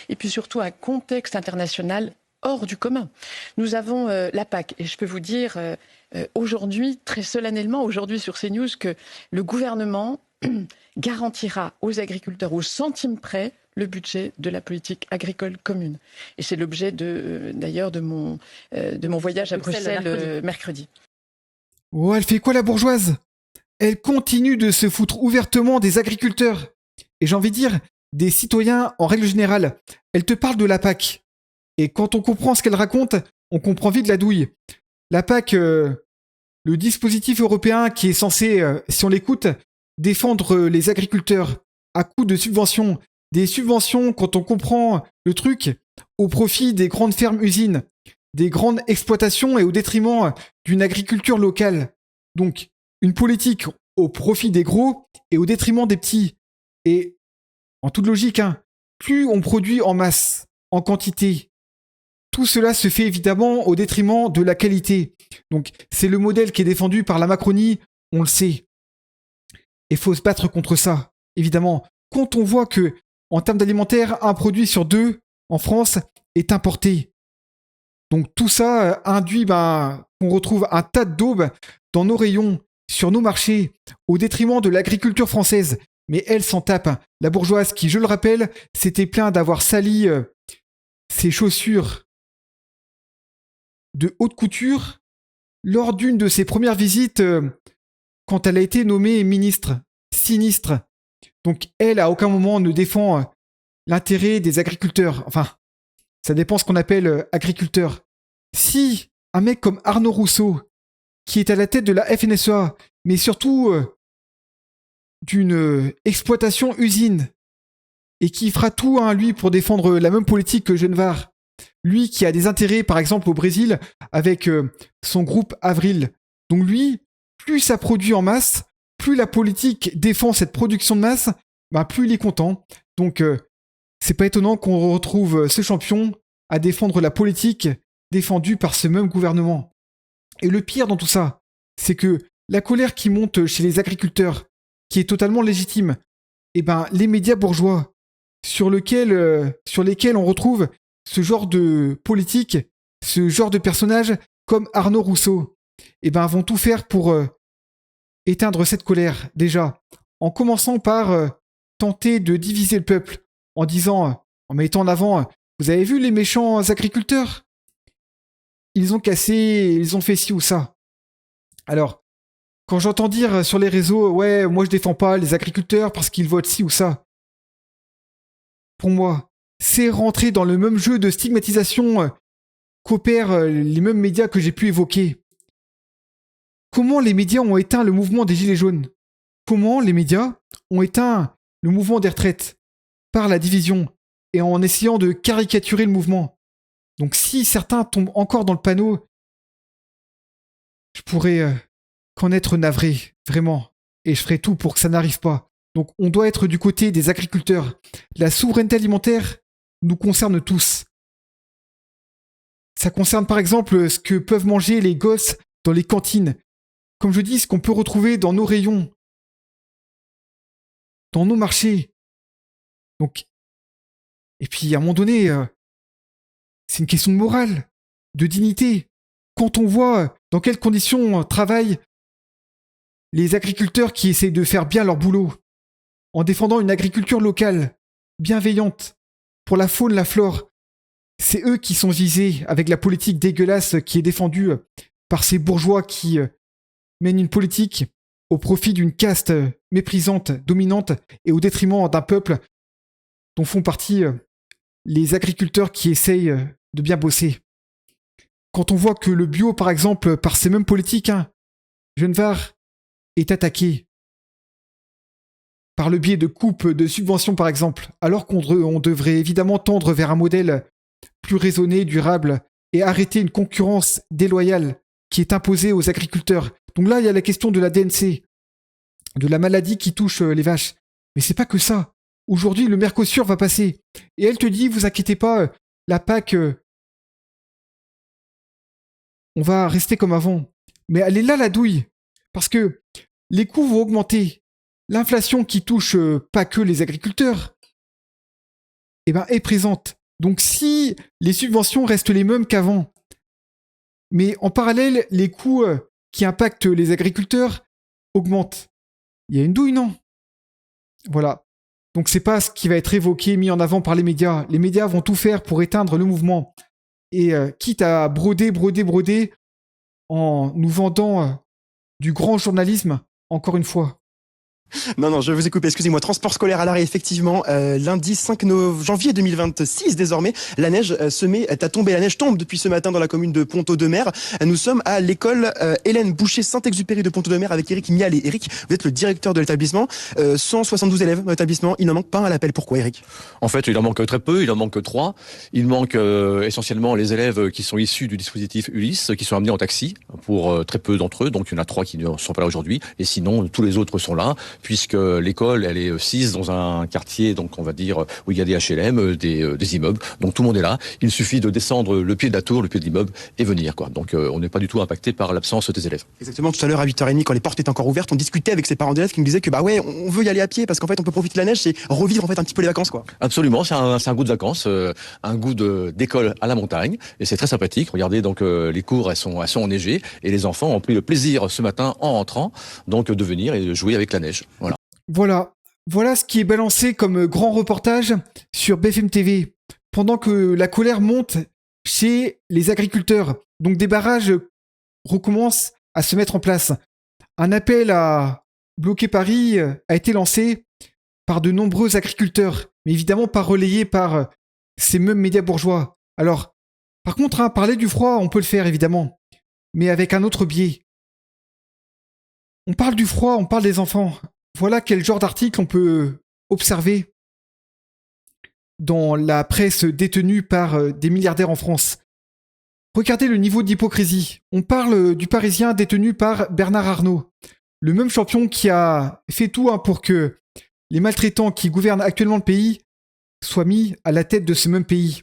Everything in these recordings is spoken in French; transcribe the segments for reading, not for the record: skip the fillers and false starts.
et puis surtout un contexte international hors du commun. Nous avons la PAC, et je peux vous dire aujourd'hui, très solennellement, aujourd'hui sur CNews, que le gouvernement garantira aux agriculteurs au centime près le budget de la politique agricole commune. Et c'est l'objet d'ailleurs de mon voyage à Bruxelles mercredi. Oh, elle fait quoi la bourgeoise? Elle continue de se foutre ouvertement des agriculteurs. Et j'ai envie de dire, des citoyens en règle générale. Elle te parle de la PAC. Et quand on comprend ce qu'elle raconte, on comprend vite la douille. La PAC, le dispositif européen qui est censé, si on l'écoute, défendre les agriculteurs à coup de subventions. Des subventions, quand on comprend le truc, au profit des grandes fermes-usines, des grandes exploitations et au détriment d'une agriculture locale. Donc, une politique au profit des gros et au détriment des petits. Et, en toute logique, plus on produit en masse, en quantité, tout cela se fait évidemment au détriment de la qualité. Donc, c'est le modèle qui est défendu par la Macronie, on le sait. Et il faut se battre contre ça, évidemment. Quand on voit que, en termes d'alimentaire, un produit sur 2 en France est importé. Donc tout ça induit qu'on retrouve un tas de daubes dans nos rayons, sur nos marchés, au détriment de l'agriculture française. Mais elle s'en tape. La bourgeoise qui, je le rappelle, s'était plaint d'avoir sali ses chaussures de haute couture lors d'une de ses premières visites quand elle a été nommée ministre. Sinistre. Donc elle, à aucun moment, ne défend l'intérêt des agriculteurs. Enfin, ça dépend ce qu'on appelle agriculteur. Si un mec comme Arnaud Rousseau, qui est à la tête de la FNSEA, mais surtout d'une exploitation usine, et qui fera tout, lui, pour défendre la même politique que Genvar, lui qui a des intérêts, par exemple, au Brésil, avec son groupe Avril. Donc lui, plus ça produit en masse, plus la politique défend cette production de masse, plus il est content. Donc, c'est pas étonnant qu'on retrouve ce champion à défendre la politique défendue par ce même gouvernement. Et le pire dans tout ça, c'est que la colère qui monte chez les agriculteurs, qui est totalement légitime, les médias bourgeois, sur lesquels on retrouve ce genre de politique, ce genre de personnage comme Arnaud Rousseau, vont tout faire pour éteindre cette colère, déjà, en commençant par tenter de diviser le peuple, en disant, en mettant en avant, vous avez vu les méchants agriculteurs? Ils ont cassé, ils ont fait ci ou ça. Alors, quand j'entends dire sur les réseaux, ouais, moi je défends pas les agriculteurs parce qu'ils votent ci ou ça, pour moi, c'est rentrer dans le même jeu de stigmatisation qu'opèrent les mêmes médias que j'ai pu évoquer. Comment les médias ont éteint le mouvement des Gilets jaunes? Comment les médias ont éteint le mouvement des retraites? Par la division et en essayant de caricaturer le mouvement. Donc si certains tombent encore dans le panneau, je pourrais qu'en être navré, vraiment. Et je ferai tout pour que ça n'arrive pas. Donc on doit être du côté des agriculteurs. La souveraineté alimentaire nous concerne tous. Ça concerne par exemple ce que peuvent manger les gosses dans les cantines. Comme je dis, ce qu'on peut retrouver dans nos rayons, dans nos marchés. Donc, et puis à un moment donné, c'est une question de morale, de dignité. Quand on voit dans quelles conditions travaillent les agriculteurs qui essayent de faire bien leur boulot, en défendant une agriculture locale, bienveillante, pour la faune, la flore, c'est eux qui sont visés avec la politique dégueulasse qui est défendue par ces bourgeois qui mènent une politique au profit d'une caste méprisante, dominante, et au détriment d'un peuple dont font partie les agriculteurs qui essayent de bien bosser. Quand on voit que le bio, par exemple, par ces mêmes politiques, Genvar est attaqué par le biais de coupes de subventions, par exemple, alors qu'on devrait évidemment tendre vers un modèle plus raisonné, durable, et arrêter une concurrence déloyale qui est imposée aux agriculteurs. Donc là, il y a la question de la DNC, de la maladie qui touche les vaches. Mais c'est pas que ça. Aujourd'hui, le Mercosur va passer. Et elle te dit, vous inquiétez pas, la PAC, on va rester comme avant. Mais elle est là, la douille. Parce que les coûts vont augmenter. L'inflation qui touche pas que les agriculteurs. est présente. Donc si les subventions restent les mêmes qu'avant, mais en parallèle, les coûts qui impactent les agriculteurs augmentent, il y a une douille, non? Voilà. Donc c'est pas ce qui va être évoqué, mis en avant par les médias. Les médias vont tout faire pour éteindre le mouvement. Et quitte à broder en nous vendant du grand journalisme, encore une fois. Non, je vous ai coupé, excusez-moi. Transport scolaire à l'arrêt, effectivement. Lundi 5 janvier 2026, désormais, la neige à tomber. La neige tombe depuis ce matin dans la commune de Ponteau-de-Mer. Nous sommes à l'école Hélène Boucher Saint-Exupéry de Ponteau-de-Mer avec Eric Mial. Et Eric, vous êtes le directeur de l'établissement. 172 élèves dans l'établissement. Il n'en manque pas un à l'appel. Pourquoi, Eric? En fait, il en manque très peu. Il en manque 3. Il manque essentiellement les élèves qui sont issus du dispositif Ulysse, qui sont amenés en taxi pour très peu d'entre eux. Donc, il y en a 3 qui ne sont pas là aujourd'hui. Et sinon, tous les autres sont là, puisque l'école, elle est sise dans un quartier, donc on va dire, où il y a des HLM, des immeubles. Donc tout le monde est là. Il suffit de descendre le pied de la tour, le pied de l'immeuble et venir, quoi. Donc on n'est pas du tout impacté par l'absence des élèves. Exactement. Tout à l'heure, à 8h30, quand les portes étaient encore ouvertes, on discutait avec ces parents d'élèves qui nous disaient que, bah ouais, on veut y aller à pied parce qu'en fait, on peut profiter de la neige et revivre, en fait, un petit peu les vacances, quoi. Absolument. C'est un goût de vacances, un goût d'école à la montagne. Et c'est très sympathique. Regardez, donc, les cours, elles sont enneigées et les enfants ont pris le plaisir ce matin en rentrant, donc, de venir et de jouer avec la neige. Voilà ce qui est balancé comme grand reportage sur BFM TV. Pendant que la colère monte chez les agriculteurs. Donc des barrages recommencent à se mettre en place. Un appel à bloquer Paris a été lancé par de nombreux agriculteurs, mais évidemment pas relayé par ces mêmes médias bourgeois. Alors, par contre, parler du froid, on peut le faire évidemment, mais avec un autre biais. On parle du froid, on parle des enfants. Voilà quel genre d'article on peut observer dans la presse détenue par des milliardaires en France. Regardez le niveau d'hypocrisie. On parle du Parisien détenu par Bernard Arnault, le même champion qui a fait tout pour que les maltraitants qui gouvernent actuellement le pays soient mis à la tête de ce même pays,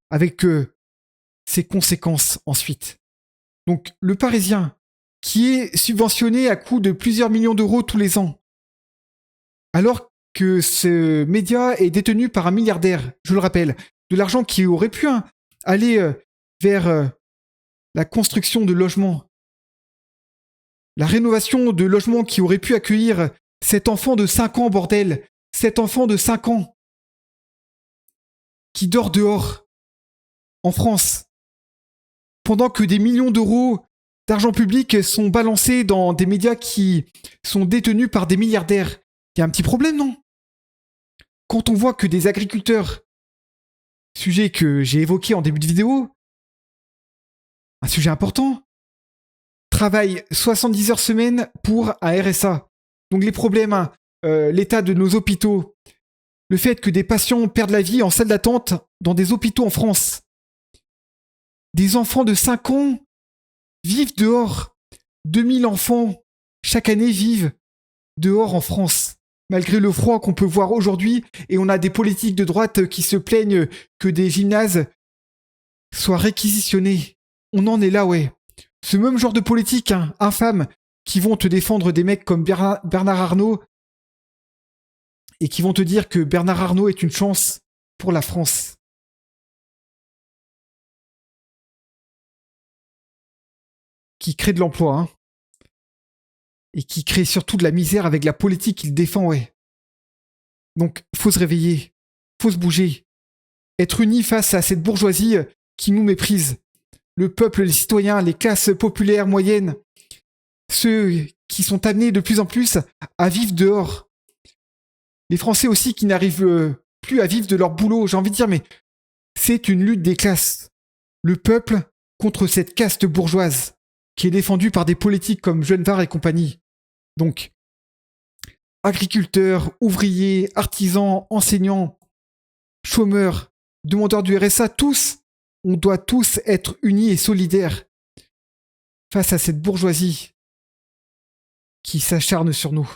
avec ses conséquences ensuite. Donc le Parisien, qui est subventionné à coût de plusieurs millions d'euros tous les ans, alors que ce média est détenu par un milliardaire, je le rappelle, de l'argent qui aurait pu aller vers la construction de logements, la rénovation de logements qui aurait pu accueillir cet enfant de 5 ans, bordel, cet enfant de 5 ans qui dort dehors, en France, pendant que des millions d'euros d'argent public sont balancés dans des médias qui sont détenus par des milliardaires. Il y a un petit problème, non? Quand on voit que des agriculteurs, sujet que j'ai évoqué en début de vidéo, un sujet important, travaillent 70 heures semaine pour un RSA. Donc les problèmes, l'état de nos hôpitaux, le fait que des patients perdent la vie en salle d'attente dans des hôpitaux en France. Des enfants de 5 ans vivent dehors. 2000 enfants chaque année vivent dehors en France. Malgré le froid qu'on peut voir aujourd'hui, et on a des politiques de droite qui se plaignent que des gymnases soient réquisitionnés. On en est là, ouais. Ce même genre de politique, infâme, qui vont te défendre des mecs comme Bernard Arnault, et qui vont te dire que Bernard Arnault est une chance pour la France. Qui crée de l'emploi, et qui crée surtout de la misère avec la politique qu'il défend, ouais. Donc, faut se réveiller, faut se bouger, être unis face à cette bourgeoisie qui nous méprise. Le peuple, les citoyens, les classes populaires, moyennes, ceux qui sont amenés de plus en plus à vivre dehors. Les Français aussi qui n'arrivent plus à vivre de leur boulot, j'ai envie de dire, mais c'est une lutte des classes. Le peuple contre cette caste bourgeoise qui est défendue par des politiques comme Genevard et compagnie. Donc, agriculteurs, ouvriers, artisans, enseignants, chômeurs, demandeurs du RSA, tous, on doit tous être unis et solidaires face à cette bourgeoisie qui s'acharne sur nous.